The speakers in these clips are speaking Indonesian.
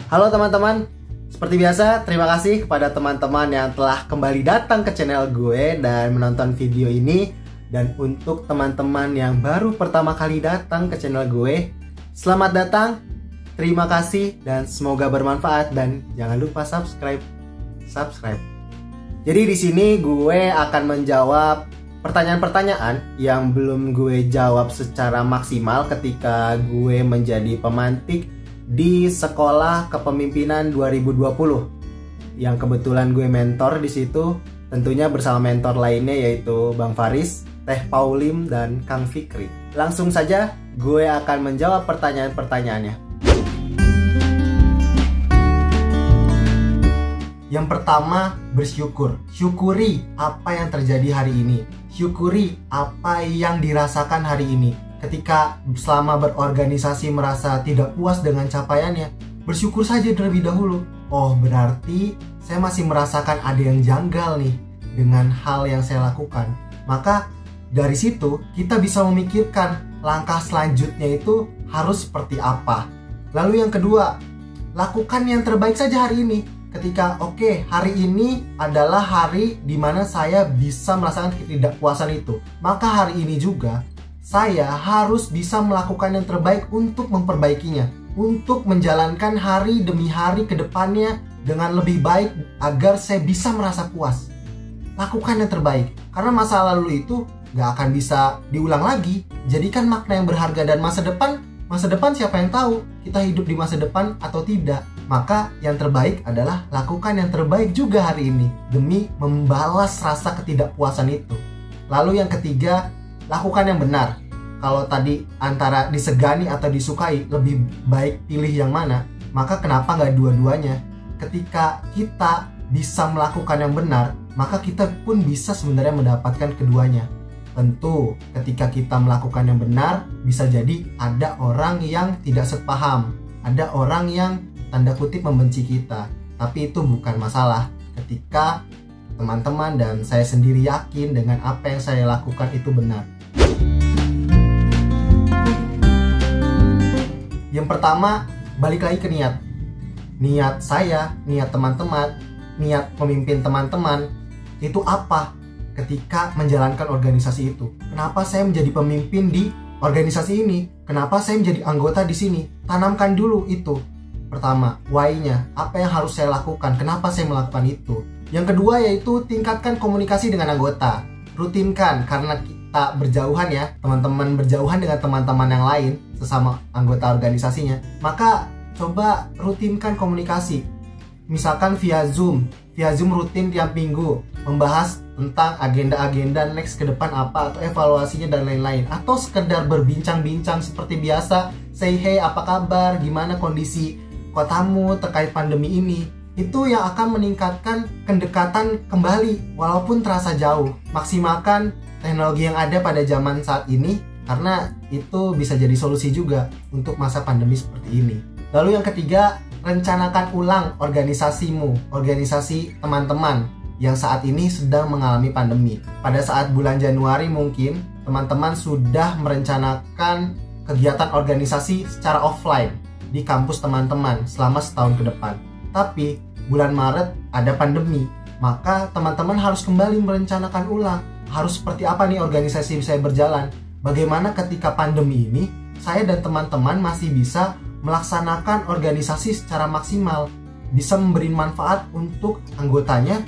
Halo teman-teman, seperti biasa terima kasih kepada teman-teman yang telah kembali datang ke channel gue dan menonton video ini. Dan untuk teman-teman yang baru pertama kali datang ke channel gue, selamat datang, terima kasih dan semoga bermanfaat dan jangan lupa subscribe. Jadi di sini gue akan menjawab pertanyaan-pertanyaan yang belum gue jawab secara maksimal ketika gue menjadi pemantik di Sekolah Kepemimpinan 2020 yang kebetulan gue mentor di situ, tentunya bersama mentor lainnya yaitu Bang Faris, Teh Paulim, dan Kang Fikri. Langsung saja gue akan menjawab pertanyaan-pertanyaannya. Yang pertama, bersyukur. Syukuri apa yang terjadi hari ini. Syukuri apa yang dirasakan hari ini. Ketika selama berorganisasi merasa tidak puas dengan capaiannya, bersyukur saja terlebih dahulu. Oh, berarti saya masih merasakan ada yang janggal nih dengan hal yang saya lakukan. Maka dari situ kita bisa memikirkan langkah selanjutnya itu harus seperti apa. Lalu yang kedua, lakukan yang terbaik saja hari ini. Ketika hari ini adalah hari dimana saya bisa merasakan ketidakpuasan itu, maka hari ini juga saya harus bisa melakukan yang terbaik untuk memperbaikinya, untuk menjalankan hari demi hari ke depannya dengan lebih baik agar saya bisa merasa puas. Lakukan yang terbaik, karena masa lalu itu gak akan bisa diulang lagi. Jadikan makna yang berharga dan masa depan siapa yang tahu kita hidup di masa depan atau tidak. Maka yang terbaik adalah lakukan yang terbaik juga hari ini demi membalas rasa ketidakpuasan itu. Lalu yang ketiga, lakukan yang benar. Kalau tadi antara disegani atau disukai, lebih baik pilih yang mana, maka kenapa nggak dua-duanya? Ketika kita bisa melakukan yang benar, maka kita pun bisa sebenarnya mendapatkan keduanya. Tentu ketika kita melakukan yang benar, bisa jadi ada orang yang tidak sepaham, ada orang yang tanda kutip membenci kita. Tapi itu bukan masalah ketika teman-teman dan saya sendiri yakin dengan apa yang saya lakukan itu benar. Yang pertama, balik lagi ke niat. Niat saya, niat teman-teman, niat pemimpin teman-teman itu apa ketika menjalankan organisasi itu? Kenapa saya menjadi pemimpin di organisasi ini? Kenapa saya menjadi anggota di sini? Tanamkan dulu itu. Pertama, why-nya, apa yang harus saya lakukan? Kenapa saya melakukan itu? Yang kedua yaitu tingkatkan komunikasi dengan anggota. Rutinkan, karena kita berjauhan ya, teman-teman berjauhan dengan teman-teman yang lain sesama anggota organisasinya, maka coba rutinkan komunikasi. Misalkan via Zoom rutin tiap minggu membahas tentang agenda-agenda next ke depan apa, atau evaluasinya dan lain-lain, atau sekedar berbincang-bincang seperti biasa, say hey, apa kabar, gimana kondisi kotamu terkait pandemi ini. Itu yang akan meningkatkan kedekatan kembali walaupun terasa jauh. Maksimalkan teknologi yang ada pada zaman saat ini, karena itu bisa jadi solusi juga untuk masa pandemi seperti ini. Lalu yang ketiga, rencanakan ulang organisasimu, organisasi teman-teman yang saat ini sedang mengalami pandemi. Pada saat bulan Januari mungkin teman-teman sudah merencanakan kegiatan organisasi secara offline di kampus teman-teman selama setahun ke depan. Tapi bulan Maret ada pandemi, maka teman-teman harus kembali merencanakan ulang. Harus seperti apa nih organisasi saya berjalan? Bagaimana ketika pandemi ini saya dan teman-teman masih bisa melaksanakan organisasi secara maksimal, bisa memberi manfaat untuk anggotanya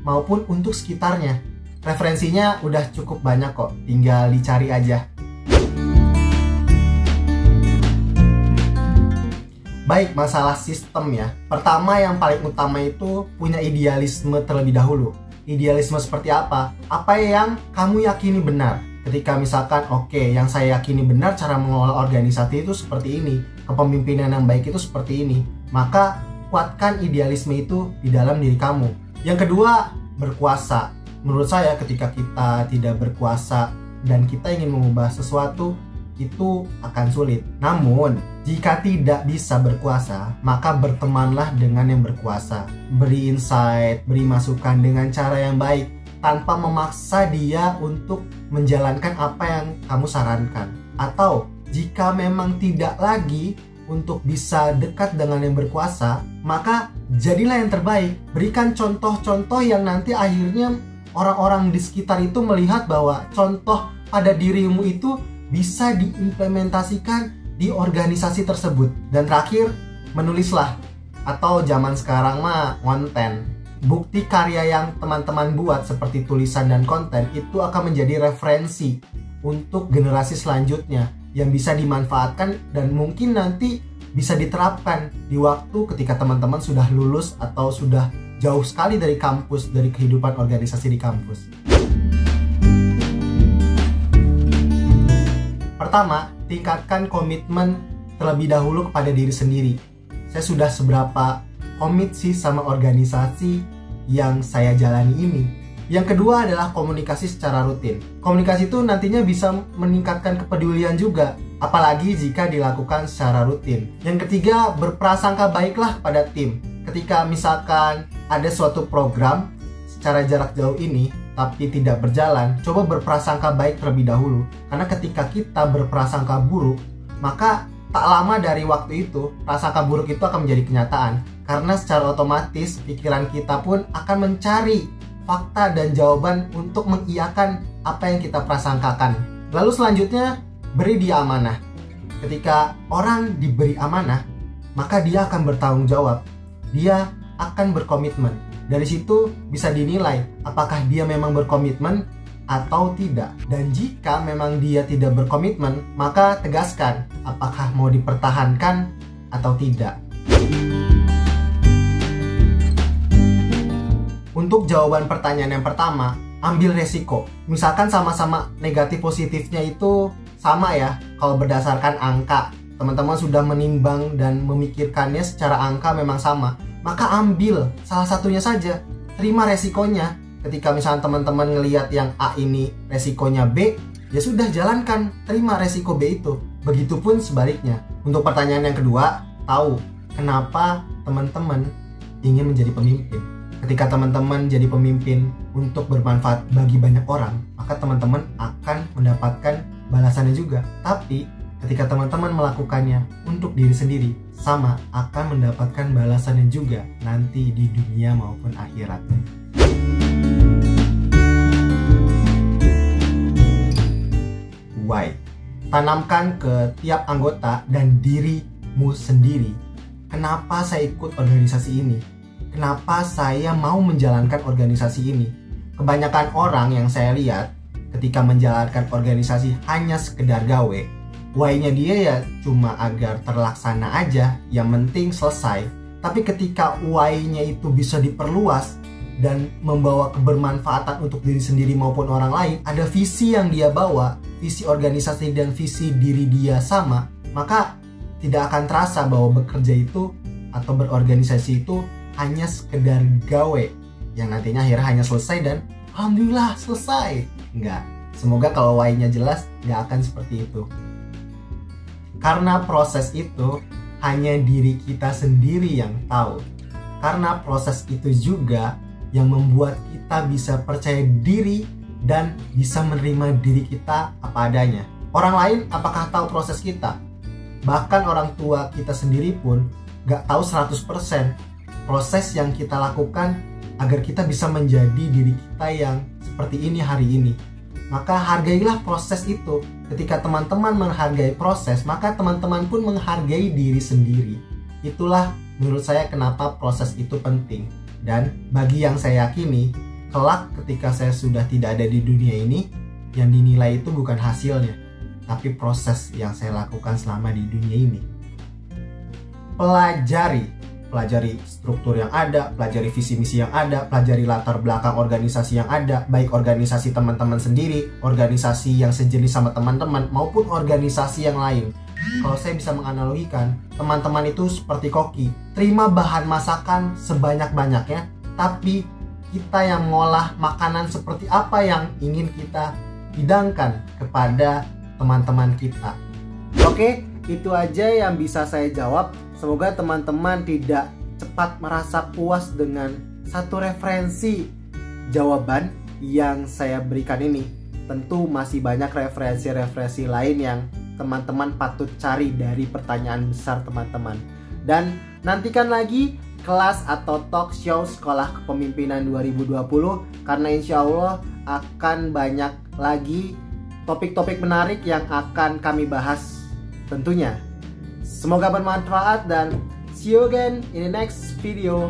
maupun untuk sekitarnya. Referensinya udah cukup banyak kok, tinggal dicari aja. Baik, masalah sistem ya. Pertama, yang paling utama itu punya idealisme terlebih dahulu. Idealisme seperti apa? Apa yang kamu yakini benar? Ketika misalkan, yang saya yakini benar cara mengelola organisasi itu seperti ini, kepemimpinan yang baik itu seperti ini, maka kuatkan idealisme itu di dalam diri kamu. Yang kedua, berkuasa. Menurut saya ketika kita tidak berkuasa dan kita ingin mengubah sesuatu, itu akan sulit. Namun, jika tidak bisa berkuasa, maka bertemanlah dengan yang berkuasa. Beri insight, beri masukan dengan cara yang baik, tanpa memaksa dia untuk menjalankan apa yang kamu sarankan. Atau, jika memang tidak lagi untuk bisa dekat dengan yang berkuasa, maka jadilah yang terbaik. Berikan contoh-contoh yang nanti akhirnya orang-orang di sekitar itu melihat bahwa contoh pada dirimu itu bisa diimplementasikan di organisasi tersebut. Dan terakhir, menulislah, atau zaman sekarang mah konten. Bukti karya yang teman-teman buat seperti tulisan dan konten itu akan menjadi referensi untuk generasi selanjutnya yang bisa dimanfaatkan dan mungkin nanti bisa diterapkan di waktu ketika teman-teman sudah lulus atau sudah jauh sekali dari kampus, dari kehidupan organisasi di kampus. Pertama, tingkatkan komitmen terlebih dahulu kepada diri sendiri. Saya sudah seberapa komit sih sama organisasi yang saya jalani ini. Yang kedua adalah komunikasi secara rutin. Komunikasi itu nantinya bisa meningkatkan kepedulian juga, apalagi jika dilakukan secara rutin. Yang ketiga, berprasangka baiklah pada tim. Ketika misalkan ada suatu program secara jarak jauh ini tapi tidak berjalan, coba berprasangka baik terlebih dahulu. Karena ketika kita berprasangka buruk, maka tak lama dari waktu itu, prasangka buruk itu akan menjadi kenyataan. Karena secara otomatis pikiran kita pun akan mencari fakta dan jawaban untuk mengiyakan apa yang kita prasangkakan. Lalu selanjutnya, beri dia amanah. Ketika orang diberi amanah, maka dia akan bertanggung jawab. Dia akan berkomitmen. Dari situ bisa dinilai apakah dia memang berkomitmen atau tidak. Dan jika memang dia tidak berkomitmen, maka tegaskan apakah mau dipertahankan atau tidak. Untuk jawaban pertanyaan yang pertama, ambil resiko. Misalkan sama-sama negatif positifnya itu sama ya. Kalau berdasarkan angka, teman-teman sudah menimbang dan memikirkannya secara angka memang sama, maka ambil salah satunya saja. Terima resikonya. Ketika misalnya teman-teman ngelihat yang A ini resikonya B, ya sudah jalankan, terima resiko B itu. Begitupun sebaliknya. Untuk pertanyaan yang kedua, tahu kenapa teman-teman ingin menjadi pemimpin. Ketika teman-teman jadi pemimpin untuk bermanfaat bagi banyak orang, maka teman-teman akan mendapatkan balasannya juga. Tapi ketika teman-teman melakukannya untuk diri sendiri, sama akan mendapatkan balasannya juga nanti di dunia maupun akhirat. Why? Tanamkan ke tiap anggota dan dirimu sendiri. Kenapa saya ikut organisasi ini? Kenapa saya mau menjalankan organisasi ini? Kebanyakan orang yang saya lihat ketika menjalankan organisasi hanya sekedar gawe, why-nya dia ya cuma agar terlaksana aja, yang penting selesai. Tapi ketika why-nya itu bisa diperluas dan membawa kebermanfaatan untuk diri sendiri maupun orang lain, ada visi yang dia bawa, visi organisasi dan visi diri dia sama, maka tidak akan terasa bahwa bekerja itu atau berorganisasi itu hanya sekedar gawe yang nantinya akhirnya hanya selesai dan alhamdulillah selesai. Enggak. Semoga kalau why-nya jelas, nggak akan seperti itu. Karena proses itu hanya diri kita sendiri yang tahu. Karena proses itu juga yang membuat kita bisa percaya diri dan bisa menerima diri kita apa adanya. Orang lain apakah tahu proses kita? Bahkan orang tua kita sendiri pun nggak tahu 100% proses yang kita lakukan agar kita bisa menjadi diri kita yang seperti ini hari ini. Maka hargailah proses itu. Ketika teman-teman menghargai proses, maka teman-teman pun menghargai diri sendiri. Itulah menurut saya kenapa proses itu penting. Dan bagi yang saya yakini, kelak ketika saya sudah tidak ada di dunia ini, yang dinilai itu bukan hasilnya, tapi proses yang saya lakukan selama di dunia ini. Pelajari struktur yang ada, pelajari visi misi yang ada, pelajari latar belakang organisasi yang ada, baik organisasi teman-teman sendiri, organisasi yang sejenis sama teman-teman, maupun organisasi yang lain. Kalau saya bisa menganalogikan, teman-teman itu seperti koki. Terima bahan masakan sebanyak-banyaknya, tapi kita yang mengolah makanan seperti apa yang ingin kita hidangkan kepada teman-teman kita. Oke, itu aja yang bisa saya jawab. Semoga teman-teman tidak cepat merasa puas dengan satu referensi jawaban yang saya berikan ini. Tentu masih banyak referensi-referensi lain yang teman-teman patut cari dari pertanyaan besar teman-teman. Dan nantikan lagi kelas atau talk show Sekolah Kepemimpinan 2020, karena insya Allah akan banyak lagi topik-topik menarik yang akan kami bahas tentunya. Semoga bermanfaat dan see you again in the next video.